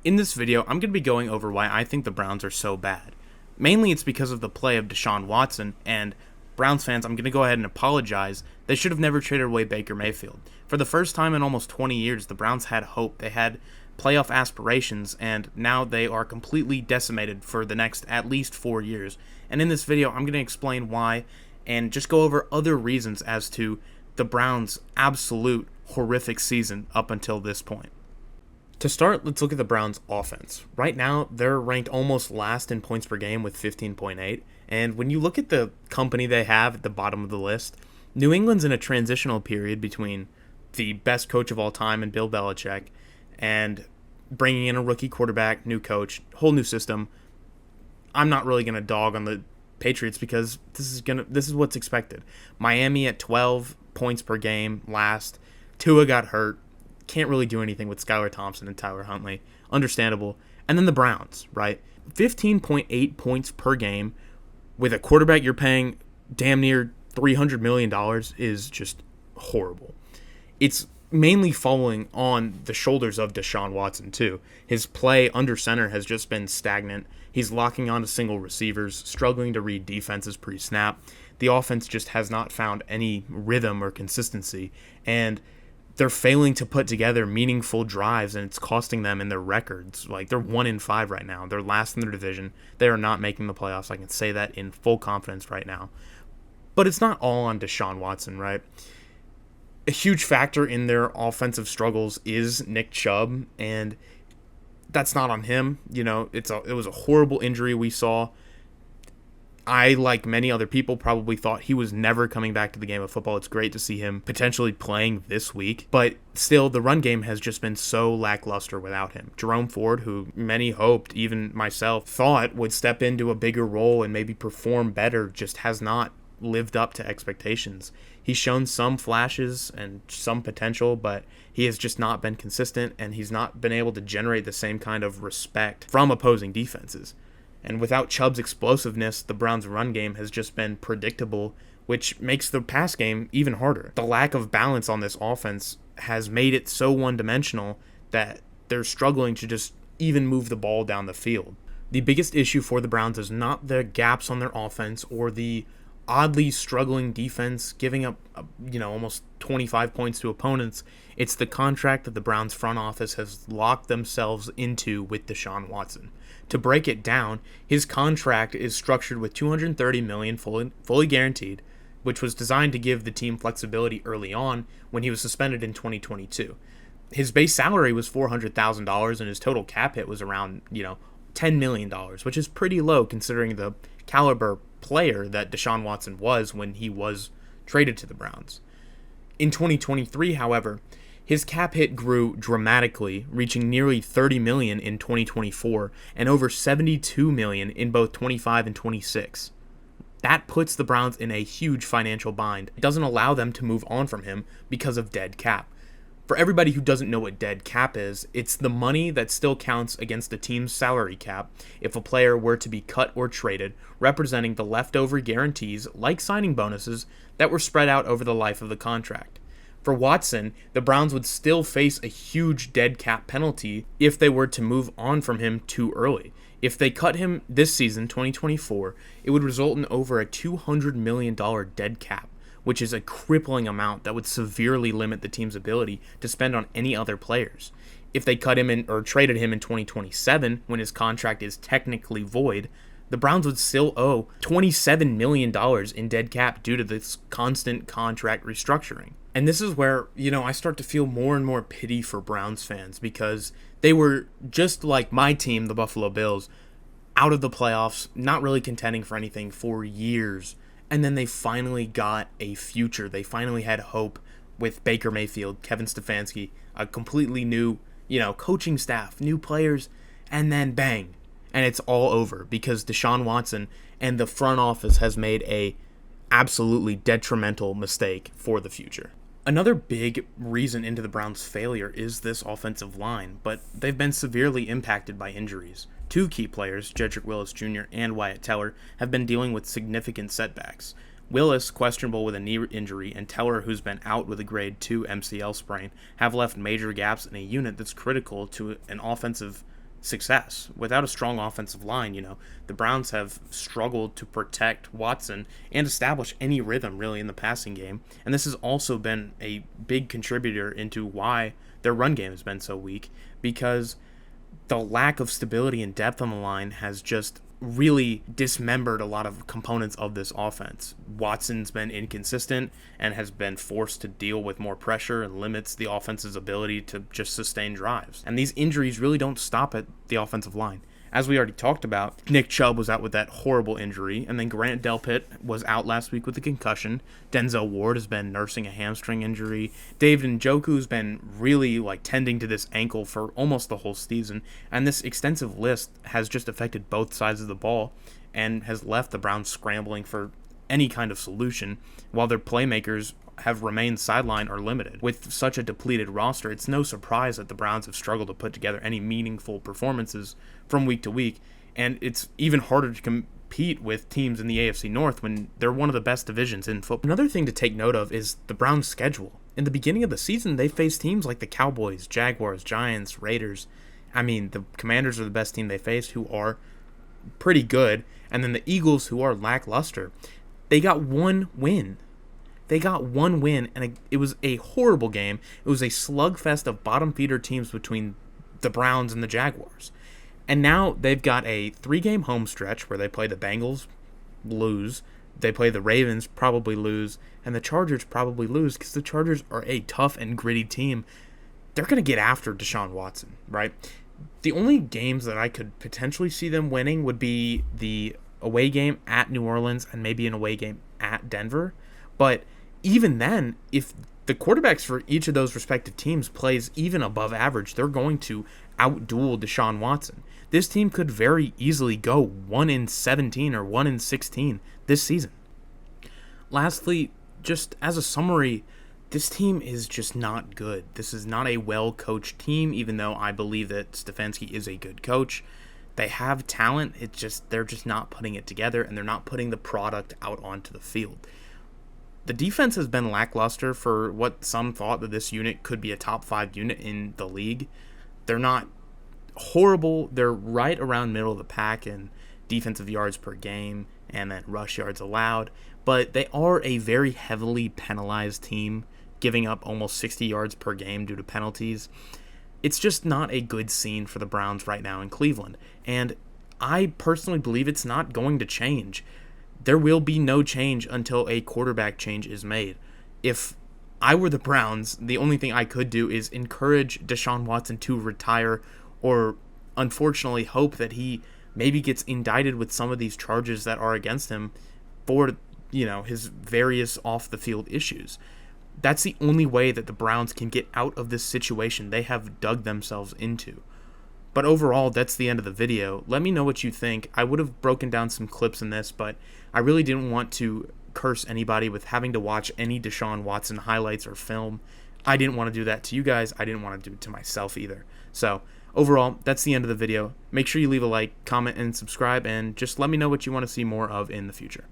In this video, I'm going to be going over why I think the Browns are so bad. Mainly it's because of the play of Deshaun Watson, and Browns fans, I'm going to go ahead and apologize. They should have never traded away Baker Mayfield. For the first time in almost 20 years, the Browns had hope. They had playoff aspirations, and now they are completely decimated for the next at least 4 years. And in this video, I'm going to explain why and just go over other reasons as to the Browns' absolute horrific season up until this point. To start, let's look at the Browns' offense. Right now, they're ranked almost last in points per game with 15.8. And when you look at the company they have at the bottom of the list, New England's in a transitional period between the best coach of all time and Bill Belichick and bringing in a rookie quarterback, new coach, whole new system. I'm not really going to dog on the Patriots because this is what's expected. Miami at 12 points per game last. Tua got hurt. Can't really do anything with Skylar Thompson and Tyler Huntley. Understandable. And then the Browns, right? 15.8 points per game with a quarterback you're paying damn near $300 million is just horrible. It's mainly falling on the shoulders of Deshaun Watson, too. His play under center has just been stagnant. He's locking onto single receivers, struggling to read defenses pre-snap. The offense just has not found any rhythm or consistency, and they're failing to put together meaningful drives, and it's costing them in their records. Like, they're 1-5 right now. They're last in their division. They are not making the playoffs. I can say that in full confidence right now. But it's not all on Deshaun Watson, right? A huge factor in their offensive struggles is Nick Chubb, and that's not on him. You know, it was a horrible injury we saw. I, like many other people, probably thought he was never coming back to the game of football. It's great to see him potentially playing this week. But still, the run game has just been so lackluster without him. Jerome Ford, who many hoped, even myself, thought would step into a bigger role and maybe perform better, just has not lived up to expectations. He's shown some flashes and some potential, but he has just not been consistent, and he's not been able to generate the same kind of respect from opposing defenses. And without Chubb's explosiveness, the Browns' run game has just been predictable, which makes the pass game even harder. The lack of balance on this offense has made it so one-dimensional that they're struggling to just even move the ball down the field. The biggest issue for the Browns is not the gaps on their offense or the oddly struggling defense giving up, almost 25 points to opponents. It's the contract that the Browns front office has locked themselves into with Deshaun Watson. To break it down, his contract is structured with $230 million fully guaranteed, which was designed to give the team flexibility early on when he was suspended in 2022. His base salary was $400,000 and his total cap hit was around, $10 million, which is pretty low considering the caliber player that Deshaun Watson was when he was traded to the Browns. In 2023, however, his cap hit grew dramatically, reaching nearly $30 million in 2024 and over $72 million in both 25 and 26. That puts the Browns in a huge financial bind. It doesn't allow them to move on from him because of dead cap. For everybody who doesn't know what dead cap is, it's the money that still counts against the team's salary cap if a player were to be cut or traded, representing the leftover guarantees, like signing bonuses, that were spread out over the life of the contract. For Watson, the Browns would still face a huge dead cap penalty if they were to move on from him too early. If they cut him this season, 2024, it would result in over a $200 million dead cap, which is a crippling amount that would severely limit the team's ability to spend on any other players. If they cut him in or traded him in 2027, when his contract is technically void, the Browns would still owe $27 million in dead cap due to this constant contract restructuring. And this is where, I start to feel more and more pity for Browns fans because they were just like my team, the Buffalo Bills, out of the playoffs, not really contending for anything for years. And then they finally got a future. They finally had hope with Baker Mayfield, Kevin Stefanski, a completely new, coaching staff, new players, and then bang. And it's all over because Deshaun Watson and the front office has made a absolutely detrimental mistake for the future. Another big reason into the Browns' failure is this offensive line, but they've been severely impacted by injuries. Two key players, Jedrick Willis Jr. and Wyatt Teller, have been dealing with significant setbacks. Willis, questionable with a knee injury, and Teller, who's been out with a grade 2 MCL sprain, have left major gaps in a unit that's critical to an offensive success. Without a strong offensive line, the Browns have struggled to protect Watson and establish any rhythm really in the passing game. And this has also been a big contributor into why their run game has been so weak, because the lack of stability and depth on the line has just really dismembered a lot of components of this offense. Watson's been inconsistent and has been forced to deal with more pressure and limits the offense's ability to just sustain drives. And these injuries really don't stop at the offensive line. As we already talked about, Nick Chubb was out with that horrible injury, and then Grant Delpit was out last week with a concussion. Denzel Ward has been nursing a hamstring injury. David Njoku's been really tending to this ankle for almost the whole season, and this extensive list has just affected both sides of the ball and has left the Browns scrambling for any kind of solution, while their playmakers have remained sidelined or limited. With such a depleted roster, it's no surprise that the Browns have struggled to put together any meaningful performances from week to week, and it's even harder to compete with teams in the AFC North when they're one of the best divisions in football. Another thing to take note of is the Browns' schedule. In the beginning of the season, they faced teams like the Cowboys, Jaguars, Giants, Raiders. The Commanders are the best team they faced, who are pretty good, and then the Eagles, who are lackluster. They got one win. And it was a horrible game. It was a slugfest of bottom feeder teams between the Browns and the Jaguars. And now they've got a 3-game home stretch where they play the Bengals, lose. They play the Ravens, probably lose. And the Chargers probably lose because the Chargers are a tough and gritty team. They're going to get after Deshaun Watson, right? The only games that I could potentially see them winning would be the away game at New Orleans and maybe an away game at Denver. But even then, if the quarterbacks for each of those respective teams plays even above average, they're going to outduel Deshaun Watson. This team could very easily go 1-17 or 1-16 this season. Lastly, just as a summary, this team is just not good. This is not a well-coached team, even though I believe that Stefanski is a good coach. They have talent, they're just not putting it together, and they're not putting the product out onto the field. The defense has been lackluster for what some thought that this unit could be a top 5 unit in the league. They're not horrible. They're right around middle of the pack in defensive yards per game and then rush yards allowed. But they are a very heavily penalized team, giving up almost 60 yards per game due to penalties. It's just not a good scene for the Browns right now in Cleveland. And I personally believe it's not going to change. There will be no change until a quarterback change is made. If I were the Browns, the only thing I could do is encourage Deshaun Watson to retire, or unfortunately hope that he maybe gets indicted with some of these charges that are against him for, his various off-the-field issues. That's the only way that the Browns can get out of this situation they have dug themselves into. But overall, that's the end of the video. Let me know what you think. I would have broken down some clips in this, but I really didn't want to curse anybody with having to watch any Deshaun Watson highlights or film. I didn't want to do that to you guys. I didn't want to do it to myself either. So overall, that's the end of the video. Make sure you leave a like, comment, and subscribe, and just let me know what you want to see more of in the future.